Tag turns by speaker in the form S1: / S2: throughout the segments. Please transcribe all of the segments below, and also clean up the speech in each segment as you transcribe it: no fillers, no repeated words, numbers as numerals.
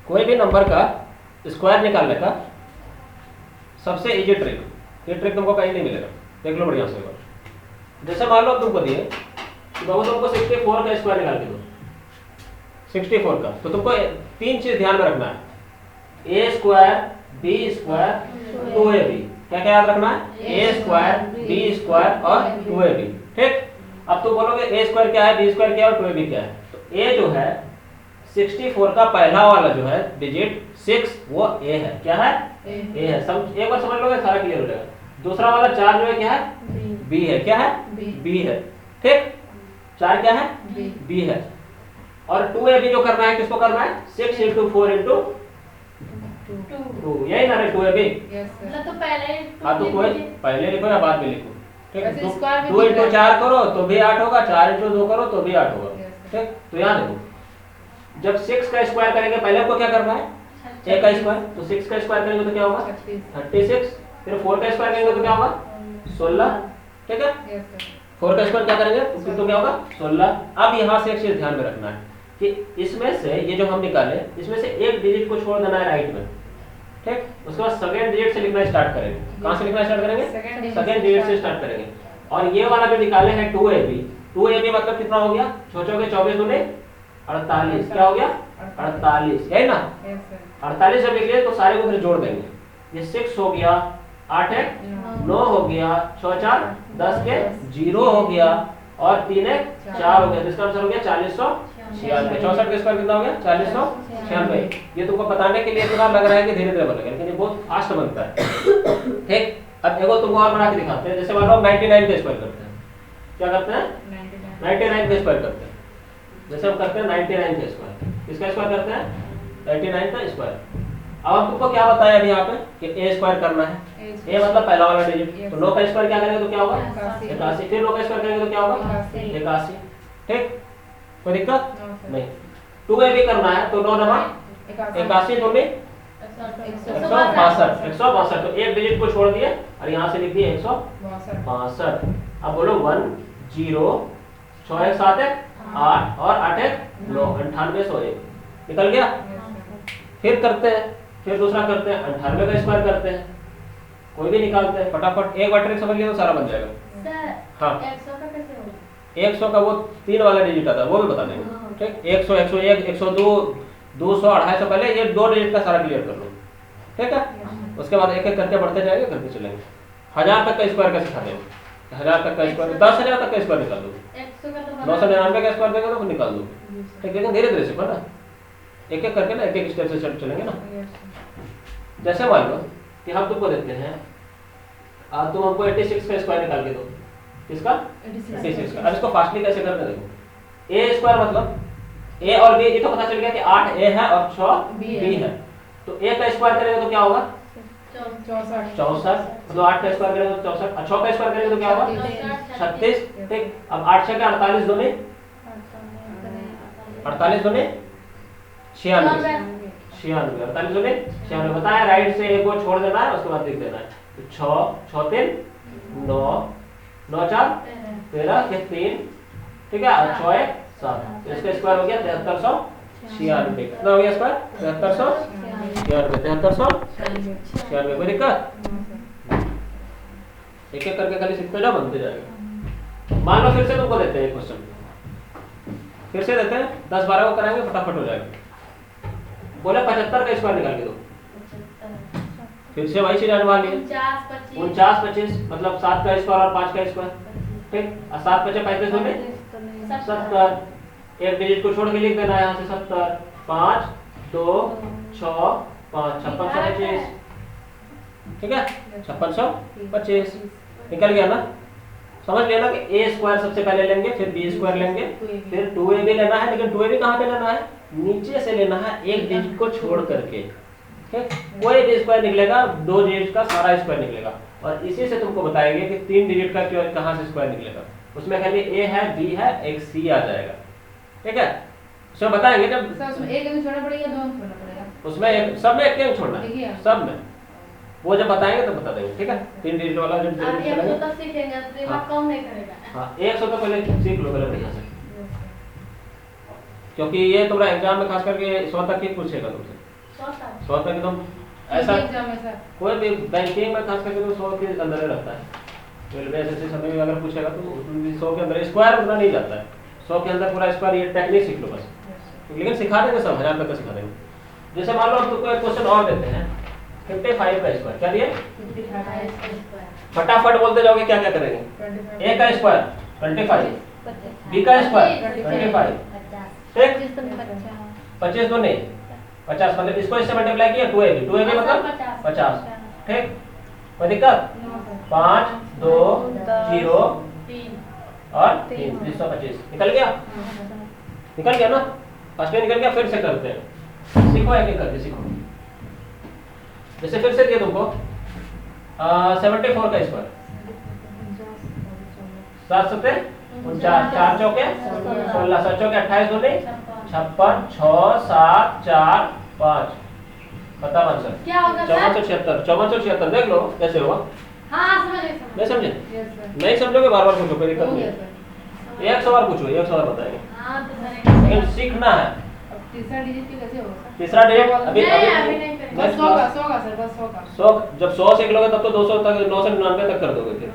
S1: कोई भी नंबर का स्क्वायर निकालने का सबसे इजी ट्रिक, ये ट्रिक तुमको कहीं नहीं मिलेगा, देख लो बढ़िया से एक बार। जैसे मान लो तुमको दिए कि बाबू तुमको 64 का स्क्वायर निकाल के दो, 64 का, तो तुमको तीन चीज ध्यान में रखना है, ए स्क्वायर बी स्क्वायर 2ab। क्या क्या याद रखना है? ए स्क्वायर बी स्क्वायर और 2ab। ठीक, अब तुम बोलोगे ए स्क्वायर क्या है, बी स्क्वायर क्या है और 2ab क्या है। तो ए जो है 64 का पहला वाला जो है डिजिट 6 वो ए है। क्या है? ए है। एक बार समझ लोगे सारा क्लियर हो जाएगा। दूसरा वाला 4 जो है क्या है? बी है। क्या है? बी है। ठीक, 4 क्या है? बी है। और 2ab जो करना है किसको करना है? 6 × 4 × 2, यही ना रे 2ab।
S2: मतलब तो पहले
S1: हाँ तो कोई पहले लिखो या बाद में लिखो। ठीक,
S2: वैसे
S1: 2
S2: स्क्वायर भी
S1: ×
S2: दिख रहा
S1: 4 करो तो भी 8 होगा, 4 × 2 करो तो भी 8 होगा। ठीक, तो यहाँ देखो जब 6 का स्क्वायर करेंगे पहले आपको क्या करना है? a का स्क्वायर, तो 6 का स्क्वायर करेंगे तो क्या होगा? 36। फिर 4 का स्क्वायर करेंगे तो क्या होगा? 16। ठीक है, 4 का स्क्वायर क्या करेंगे तो क्या होगा? 16। अब यहाँ से एक चीज ध्यान में रखना है कि इसमें से ये जो हम निकाले इसमें से एक डिजिट को छोड़ देना है राइट में। ठीक, उसके बाद सेकंड डिजिट से लिखना स्टार्ट करेंगे। कहाँ से लिखना स्टार्ट करेंगे? सेकंड डिजिट से स्टार्ट करेंगे। और ये वाला जो निकाले हैं 2ab मतलब कितना हो गया? सोचोगे 24 दूनी 48। क्या हो गया? 48, है ना? 48 जब निकले तो सारे को फिर जोड़ देंगे। ये 6 हो गया, 8 है 9 हो गया, 6 4 10 के 0 हो गया और 3 है 4 हो गया। तो इसका आंसर हो गया 4096। 64 का स्क्वायर कितना हो गया? 4096। ये तुमको बताने के लिए इतना लग रहा है कि धीरे धीरे बनेगा, लेकिन ये बहुत फास्ट बनता है। ठीक, अब देखो तुमको और बना के दिखाते हैं। जैसे मान लो 99 का स्क्वायर करते हैं। क्या करते हैं? 99 का स्क्वायर करते हैं। जैसे हम करते हैं 99 का स्क्वायर, किसका स्क्वायर करते हैं? 99 का स्क्वायर। अब हम तुमको क्या बताया अभी यहाँ पे कि ए स्क्वायर करना है। ए मतलब पहला वाला डिजिट, तो 9 का स्क्वायर क्या करेंगे तो क्या होगा? 81। फिर 9 का स्क्वायर करेंगे तो क्या होगा? 81। ठीक, कोई दिक्कत नहीं। 2ab करना है तो 9 9 81 दूनी 162। तो एक डिजिट को छोड़ दिए और यहाँ से लिख दिए 162। अब बोलो 1 0 6 1 7 1 8 और 8 1 9, 9801 निकल गया। फिर करते हैं, फिर दूसरा करते हैं 98 का स्क्वायर करते हैं। कोई भी निकालते हैं फटाफट, एक बार ट्रिक समझ लिया तो सारा बन जाएगा। हाँ
S2: 100 का कैसे होगा?
S1: 100 का वो 3 वाला डिजिट आता है वो भी बता देंगे। ठीक, 100 101 102 200 250 पहले ये 2 डिजिट का सारा क्लियर कर लो। ठीक है, उसके बाद एक एक करके बढ़ते जाएंगे, करते चलेंगे। 1000 तक का स्क्वायर कैसे सिखाते हैं? 1000 तक का स्क्वायर, 10000 तक का स्क्वायर निकाल दो। 999 का स्क्वायर देगा तो निकाल दो। ठीक, लेकिन धीरे धीरे सीखो ना, एक एक करके ना, एक एक स्टेप से चलेंगे ना। जैसे मान लो कि हम तुमको देते हैं तुम हमको 86 का स्क्वायर निकाल के दो। किसका? 86 का। अब इसको फास्टली कैसे करते हैं देखो। ए स्क्वायर मतलब ए और बी, ये तो पता चल गया कि 8 ए है और 6 बी है। तो ए का स्क्वायर करेंगे तो क्या होगा? 64। मतलब 8 का स्क्वायर करेंगे तो 64 और 6 का स्क्वायर करेंगे तो क्या होगा? 36। ठीक, अब 8 6 के 48 दूनी 48 दूनी 96। 48 दूनी 96 बताया। राइट से एक को छोड़ देना है, उसके बाद लिख देना है। तो 6 6 3 9 9 4 13 के 3। ठीक है, और 6 1 7। तो इसका स्क्वायर हो गया 7396। कितना हो गया स्क्वायर? 7396। कोई दिक्कत? एक एक करके खाली सीखते जाओ, बनते जाएगा। मान लो फिर से तुमको देते हैं क्वेश्चन, फिर से देते हैं 10 12 को कराएंगे, फटाफट हो जाएगा। बोले 75 का स्क्वायर निकाल के दो। फिर से वही चीज आने वाली है। 49 25 मतलब 7 का स्क्वायर और 5 का स्क्वायर। ठीक, और 7 5 35 होने 70। एक डिजिट को छोड़ के लिख देना है यहाँ से 70। 5 2 6 5 5625। ठीक है, 5625 निकल गया ना। समझ लिया ना कि ए स्क्वायर सबसे पहले लेंगे, फिर बी स्क्वायर लेंगे, फिर 2ab लेना है। लेकिन 2ab कहाँ पे लेना है? नीचे से लेना है, एक डिजिट को छोड़ करके। ठीक, कोई भी स्क्वायर निकलेगा, 2 डिजिट का सारा स्क्वायर निकलेगा। और इसी से तुमको बताएंगे कि 3 डिजिट का क्यों कहाँ से स्क्वायर निकलेगा। उसमें खाली ए है, बी है, एक सी आ जाएगा। ठीक है, उसमें बताएंगे जब
S2: उसमें एक अंक छोड़ना पड़ेगा, 2 अंक छोड़ना पड़ेगा।
S1: उसमें सब में एक अंक छोड़ना है, सब में। वो जब बताएंगे तो बता देंगे। ठीक है, 3 डिजिट वाला जो
S2: सीखेंगे तो दिमाग कम नहीं करेगा।
S1: हाँ 100 तो पहले सीख लो, पहले बढ़िया से, क्योंकि ये तुम्हारा एग्जाम में खास करके 100 तक ही पूछेगा तुमसे। 100 तक एकदम ऐसा
S3: एग्जाम में सर
S1: कोई भी बैंकिंग में खास करके तो 100 के अंदर ही रहता है। रेलवे एसएससी समय में अगर पूछेगा तो उसमें भी 100 के अंदर स्क्वायर उतना नहीं जाता है। 100 के अंदर पूरा स्क्वायर, ये टेक्निक सीख लो बस। लेकिन सिखा देंगे सब, 1000 तक का सिखा देंगे। जैसे मान लो हम तुमको एक क्वेश्चन और देते हैं 55 का स्क्वायर, क्या दिए? फटाफट बोलते जाओगे क्या क्या करेंगे। ए का स्क्वायर 25, बी का स्क्वायर 25, ठीक? 25 दूनी 50, मतलब इसको इससे मल्टीप्लाई किया 2ab, 2ab मतलब 50, ठीक? कोई दिक्कत? 5 2 0 और 3 325 निकल गया? निकल गया ना? फर्स्ट में निकल गया। फिर से करते हैं, सीखो एक एक करके सीखो। जैसे फिर से दिया तुमको 74 का स्क्वायर, 7 सत्ते 49, 4 चौके 16, 7 चौके 28, दूनी 56, 6 7 4 5। बता आंसर
S2: क्या होगा सर?
S1: 5476, 5476 देख लो कैसे हुआ।
S2: हाँ समझ गए
S1: नहीं समझे?
S3: यस सर
S1: नहीं समझोगे बार बार पूछो, कोई दिक्कत
S3: हो
S1: नहीं
S3: गया
S1: है।
S3: सर।
S1: एक सवाल पूछो, एक सवाल बताएंगे,
S2: हाँ तो सर
S1: लेकिन सीखना है।
S3: अब तीसरा डिजिट की कैसे होगा सर?
S1: तीसरा डेट अभी
S2: नहीं, अभी
S1: अभी
S2: नहीं करेंगे।
S3: बस 100 का 100 का सर, बस 100 का
S1: 100, जब 100 सीख लोगे तब तो 200 तक 9 से 99 तक कर दोगे फिर,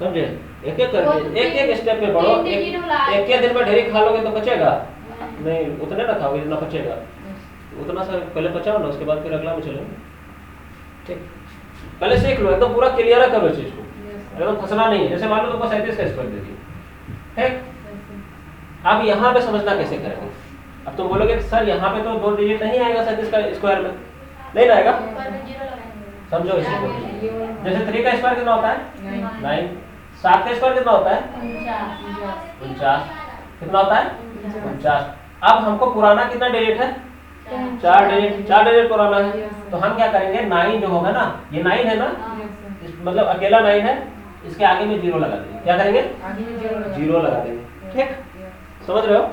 S1: समझे? एक एक करके एक एक स्टेप में बढ़ो। एक एक दिन में ढेरी खा लोगे तो बचेगा नहीं, उतने ना खाओगे जितना बचेगा, उतना सा पहले बचाओ ना, उसके बाद फिर अगला में चलेंगे, ठीक? पहले सीख लो, एकदम पूरा क्लियर करो इस चीज को, एकदम फंसना नहीं है। जैसे मान लो तुमको 37 का स्क्वायर दे दिया, ठीक? अब यहाँ पे समझना कैसे करेंगे। अब तुम बोलोगे सर यहाँ पे तो 2 डिजिट नहीं आएगा 37 का स्क्वायर में, नहीं आएगा, समझो इसी को। जैसे 3 का स्क्वायर कितना होता है? 9। 7 का स्क्वायर कितना होता है? 49। कितना होता है? 49। अब हमको पुराना कितना डिजिट है? 4 डिजिट, 4 डिजिट पुराना है। तो हम क्या करेंगे, 9 जो होगा ना, ये 9 है ना, मतलब अकेला 9 है, इसके आगे में 0 लगा देंगे। क्या करेंगे? 0 लगा देंगे, ठीक? समझ रहे हो?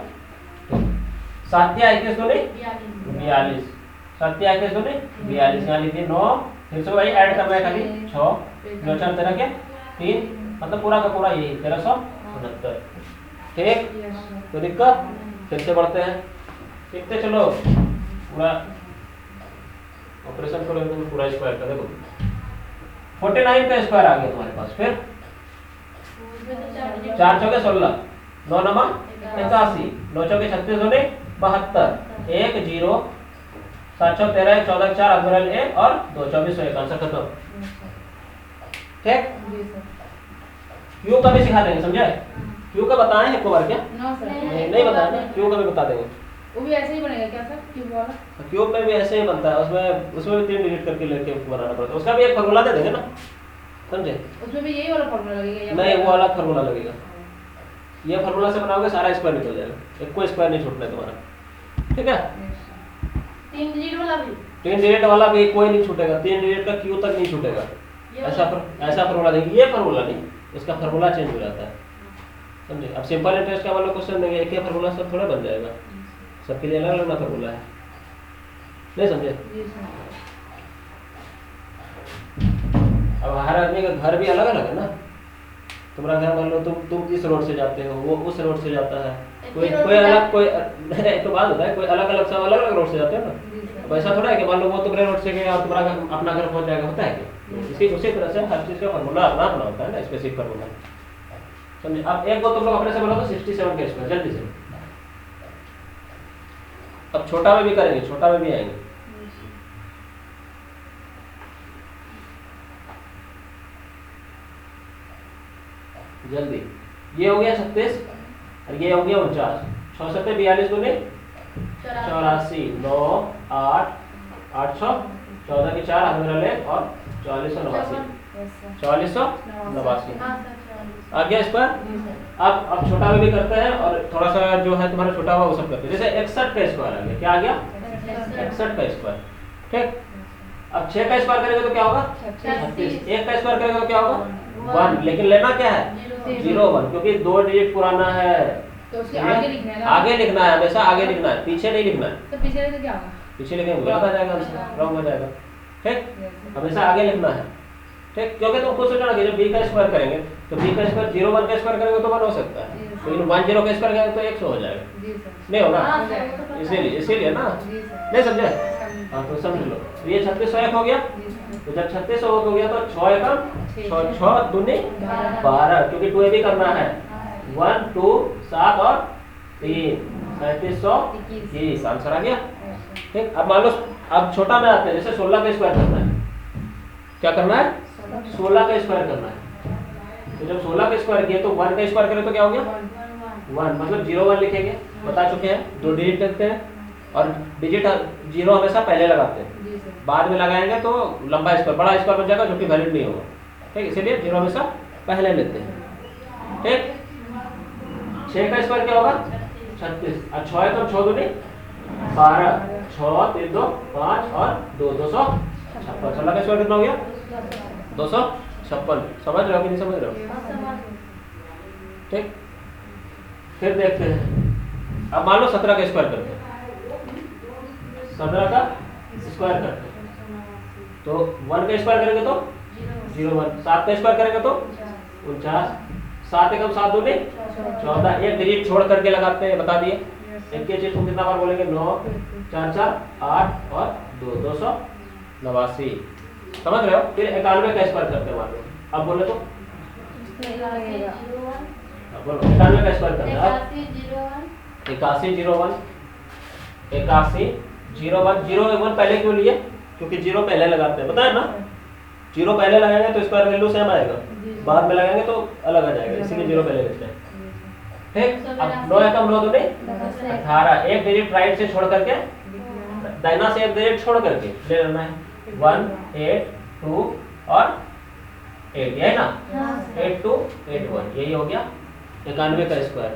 S1: 7 या 21 दूनी 42, 7 या 21 दूनी 42, यहाँ लिखिए 9, फिर से वही ऐड करना है खाली 6, 9 4 13 के 3, मतलब पूरा का पूरा यही 1369, ठीक? तो दिक्कत? फिर से बढ़ते हैं, सीखते चलो, पूरा ऑपरेशन करो एकदम पूरा स्क्वायर का। देखो 49 का स्क्वायर आ गया तुम्हारे पास, फिर 4 चौके 16, 9 नमा 81, 9 चौके 36 दूनी 72, 1 0, 7 चौक 13, 14 4 अगरल 1 और 2 24 1 आंसर खत्म, ठीक? क्यू का भी सिखा देंगे, समझे? क्यू का बताएं एक बार क्या? नहीं बताया ना, क्यू का भी बता देंगे।
S3: वो भी ऐसे ही बनेगा क्या सर? क्यूब वाला
S1: क्यूब में भी ऐसे ही बनता है, उसमें भी 3 डिजिट करके लेके बनाना पड़ता है। उसका भी एक फार्मूला दे देंगे ना, समझे?
S3: उसमें भी यही वाला फॉर्मूला लगेगा या
S1: नहीं, वो अलग फार्मूला लगेगा। ये फार्मूला से बनाओगे सारा स्क्वायर निकल जाएगा, एक कोई स्क्वायर नहीं छूटना है तुम्हारा, ठीक है?
S2: 3 डिजिट वाला भी
S1: 3 डिजिट वाला भी कोई नहीं छूटेगा, 3 डिजिट का क्यू तक नहीं छूटेगा। ऐसा फार्मूला देंगे, ये फार्मूला नहीं, इसका फार्मूला चेंज हो जाता है, समझे? अब सिंपल इंटरेस्ट का वाला क्वेश्चन देंगे, एक ही फार्मूला सब थोड़ा बन जाएगा, सबके लिए अलग अलग फार्मूला है, नहीं समझे? अब हर आदमी का घर भी अलग अलग है ना। तुम्हारा घर मान लो तुम इस रोड से जाते हो, वो उस रोड से जाता है, कोई अलग कोई एक तो बात होता है, कोई अलग अलग सब अलग अलग रोड से जाते हैं ना। अब ऐसा थोड़ा है कि मान लो वो तुम्हारे रोड से गया और तुम्हारा घर अपना घर पहुंच जाएगा, होता है कि उसी तरह से हर चीज का फार्मूला अपना अपना होता है ना, स्पेसिफिक फार्मूला, समझे? अब एक बार तुम लोग अपने से बोलो तो 67 का स्क्वायर जल्दी से। अब छोटा में भी करेंगे, छोटा में भी आएंगे, जल्दी। ये हो गया 36 और ये हो गया 49, 6 7 42 दूनी 84, 9 8 8 6 14 की 4 1 और 4489, 4489 आ गया इस पर। अब छोटा में भी करते हैं और थोड़ा सा जो है तुम्हारा छोटा हुआ वो सब करते हैं। जैसे 61 का स्क्वायर आ गया, क्या आ गया? 61 का स्क्वायर, ठीक? अब 6 का स्क्वायर करेंगे तो क्या होगा? 36। 1 का स्क्वायर करेंगे तो क्या होगा? 1, लेकिन लेना क्या है? 0 1, क्योंकि 2 डिजिट पुराना है,
S3: तो उसके आगे लिखना है ना?
S1: आगे लिखना है, हमेशा आगे लिखना है, पीछे नहीं लिखना है।
S3: तो पीछे से क्या होगा?
S1: पीछे लिखेंगे गलत आ जाएगा, आंसर रॉन्ग हो जाएगा, ठीक? हमेशा आगे लिखना है, ठीक? क्योंकि तुम खुद सोचो ना कि जब b का स्क्वायर करेंगे तो b का स्क्वायर 0 1 का स्क्वायर करेंगे तो 1 हो सकता है, लेकिन 10 का स्क्वायर करेंगे तो 100 हो जाएगा,
S3: जी सर।
S1: नहीं होगा,
S2: हाँ, सर, वो तो पता है।
S1: इसीलिए ना,
S3: जी सर।
S1: नहीं समझे?
S3: समझ-
S1: हाँ तो समझ लो, तो ये 3600 हो गया।
S3: जी सर।
S1: तो जब 3600 हो गया तो 6 एकम
S3: छः।
S1: 6 दूनी 12, क्योंकि 2 भी करना है, 1 2 7 और 3 3721 आंसर आ गया। ठीक, अब मान लो अब छोटा में आते हैं, जैसे 16 का स्क्वायर करना है, क्या करना है? 16 का स्क्वायर करना है। तो जब 16 का स्क्वायर किया तो 1 का स्क्वायर करें तो क्या हो गया? 1, मतलब 0 1 लिखेंगे, बता चुके हैं, 2 डिजिट करते हैं और डिजिट 0 हमेशा पहले लगाते हैं,
S3: जी सर।
S1: बाद में लगाएंगे तो लंबा स्क्वायर बड़ा स्क्वायर बन जाएगा जो कि वैलिड नहीं होगा। ठीक, इसीलिए 0 हमेशा पहले लेते हैं। ठीक, 6 का स्क्वायर क्या होगा? 36, और 6 एकम 6 दूनी 12, 6 3 2 5 और 2 256। 16 का स्क्वायर कितना हो गया? 256। समझ रहे हो कि नहीं समझ रहे हो? ठीक, फिर देखते हैं, अब मान लो 17 का स्क्वायर करते हैं, 17 का स्क्वायर करते हैं तो 1 का स्क्वायर करेंगे तो 0 1, 7 का स्क्वायर करेंगे तो 49, 7 एकम 7 दूनी 14, एक डिजिट छोड़ करके लगाते हैं, बता दिए। एक के चीज को कितना बार बोलेंगे? 9 4 4 8 और 2 289। समझ रहे हो? फिर 91 का स्क्वायर करते हैं, मान लो, अब बोले तो बोलो 91 का स्क्वायर करते हैं। 81 01 81 01 01 पहले क्यों लिए? क्योंकि 0 पहले लगाते हैं, बताया ना, 0 पहले लगाएंगे तो स्क्वायर वैल्यू सेम आएगा, बाद में लगाएंगे तो अलग आ जाएगा, इसीलिए 0 पहले लिखते हैं। ठीक, अब 9 एकम 9 दूनी 18, एक डिजिट राइट से छोड़ करके, दाहिना से एक डिजिट छोड़ करके ले लेना है, 1 8 2 और 8, यही ना, 8 2 8 1, यही हो गया 91 का स्क्वायर।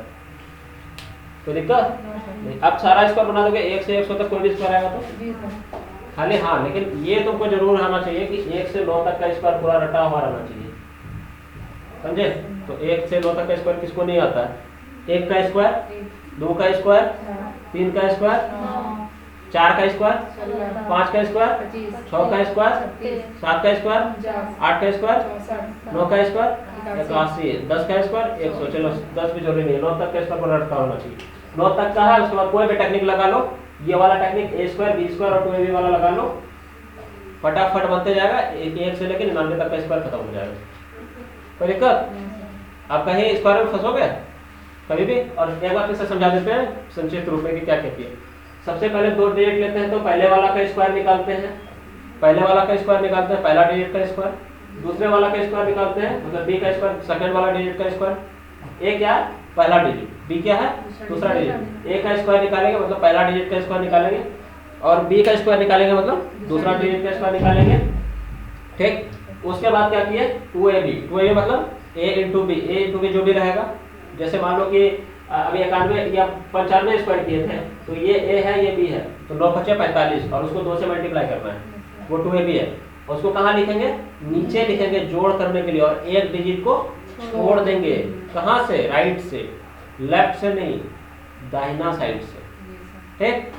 S1: तो दिक्कत नहीं, अब सारा स्क्वायर बना दोगे 1 से 100 तक कोई भी स्क्वायर आएगा तो
S3: जी सर।
S1: खाली, हाँ लेकिन ये तुमको जरूर आना चाहिए कि 1 से 9 तक का स्क्वायर पूरा रटा हुआ रहना चाहिए, समझे? तो 1 से 9 तक का स्क्वायर किसको नहीं आता है? 1 का स्क्वायर, 2 का स्क्वायर, 3 का स्क्वायर, 4 का स्क्वायर, 5 का स्क्वायर, 6 का स्क्वायर, 7 का स्क्वायर, 8 का स्क्वायर, 9 का स्क्वायर 81, 10 का स्क्वायर 100। चलो 10 भी जरूरी नहीं है, 9 तक का स्क्वायर रटता होना चाहिए। 9 तक का है, उसके बाद कोई भी टेक्निक लगा लो, ये वाला technique a square b square और 2ab वाला लगा लो, फटाफट बनते जाएगा, 1 से लेकर 99 तक का स्क्वायर खत्म हो जाएगा। कोई दिक्कत? आप कहीं स्क्वायर में फंसोगे कभी भी? और एक बार फिर से समझा देते हैं संक्षिप्त रूप में कि क्या कहती है। सबसे पहले 2 डिजिट लेते हैं तो पहले वाला का स्क्वायर निकालते हैं, पहले वाला का स्क्वायर निकालते हैं, पहला डिजिट का स्क्वायर, दूसरे वाला का स्क्वायर निकालते हैं, मतलब b का स्क्वायर, सेकंड वाला डिजिट का स्क्वायर। a क्या है? पहला डिजिट, b क्या है? दूसरा डिजिट। a का स्क्वायर निकालेंगे मतलब पहला डिजिट का स्क्वायर निकालेंगे, और b का स्क्वायर निकालेंगे मतलब दूसरा डिजिट का स्क्वायर निकालेंगे। ठीक, उसके बाद क्या किए? 2ab मतलब a इंटू b जो भी रहेगा। जैसे मान लो कि अभी 91 या 95 स्क्वायर किए थे, तो ये a है ये b है, तो 9 5 45 और उसको 2 से मल्टीप्लाई करना है, वो 2ab है। उसको कहाँ लिखेंगे? नीचे लिखेंगे जोड़ करने के लिए, और एक डिजिट को छोड़ देंगे। कहाँ से? राइट से, लेफ्ट से नहीं, दाहिना साइड से। ठीक,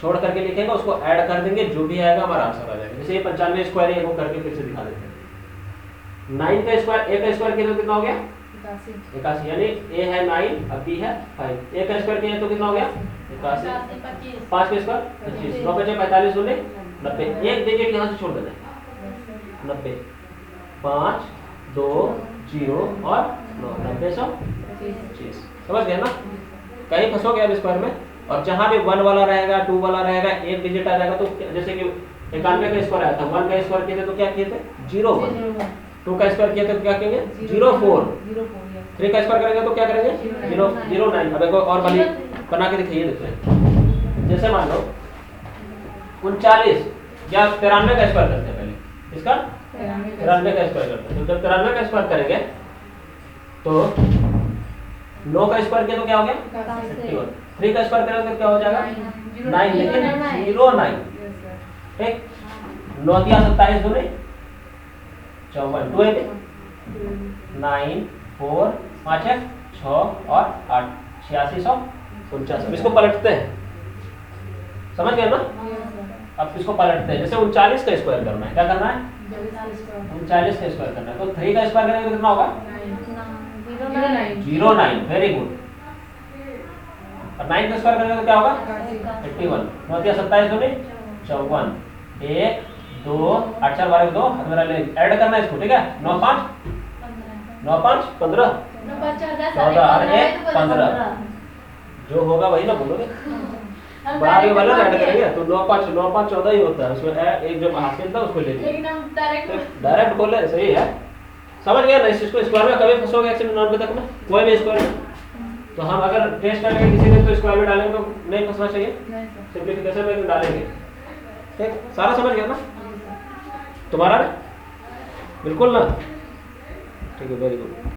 S1: छोड़ करके लिखेंगे, उसको ऐड कर देंगे, जो भी आएगा हमारा आंसर आ जाएगा। जैसे ये 95 स्क्वायर है, वो करके फिर से दिखा देते हैं। 9 का स्क्वायर, a का स्क्वायर किया तो कितना हो गया? 81, यानी a है 9 और b है 5। a का स्क्वायर किया तो कितना हो गया? 81, 5 का स्क्वायर 25, 9 बचे 45 होने 90, एक डिजिट यहाँ से छोड़ देना है, 90, 5 2 0 और 9, 90 100 25। समझ गए ना? कहीं फंसोगे अब स्क्वायर में, और जहाँ भी 1 वाला रहेगा 2 वाला रहेगा, एक डिजिट आ जाएगा। तो जैसे कि 91 का स्क्वायर आया था, 1 का स्क्वायर किए थे तो क्या किए थे? 0 1, 2 का स्क्वायर किए थे तो क्या करेंगे? 0 4, 3 का स्क्वायर करेंगे तो क्या करेंगे? 0 0 9। अब एक और बना के दिखाइए, देखते हैं। जैसे मान लो 39 या 93 का स्क्वायर करते हैं, पहले इसका 93 का स्क्वायर करते हैं। तो जब 93 का स्क्वायर करेंगे तो 9 का स्क्वायर किया तो क्या हो गया? 51, 3 का स्क्वायर करेंगे तो क्या हो जाएगा? 9, लेकिन 0 9। ठीक, 9 दिया 27 दूनी 54, 2 9 4 5 है 6 और 8, 8649। इसको पलटते हैं, समझ गए ना? अब इसको पलटते हैं। जैसे 39 का स्क्वायर करना है, क्या करना है? 39 का स्क्वायर करना है, तो 3 का स्क्वायर करेंगे तो कितना होगा? 0 9। Very good. और 9 का स्क्वायर करेंगे तो क्या होगा 81। 9 या 27 दूनी 54, 1 2 8 4 12 2 मेरा ऐड करना है इसको, ठीक है। 9 5 9 5 15 14 और 1 15, जो होगा वही ना बोलोगे, बाद में वाला ऐड करेंगे तो 9 5 14 ही होता है, उसमें एक जो हासिल था उसको ले लिया,
S2: लेकिन हम
S1: डायरेक्ट बोले सही है। समझ गया ना, इसको स्क्वायर में कभी फंसोगे एक्चुअली 90 तक में कोई भी स्क्वायर में, तो हम अगर टेस्ट करेंगे किसी दिन तो स्क्वायर में डालेंगे तो नहीं फंसना चाहिए,
S3: नहीं सर।
S1: सिंप्लीफिकेशन में डालेंगे, ठीक। सारा समझ गया ना तुम्हारा, बिल्कुल ना, ठीक है, वेरी गुड।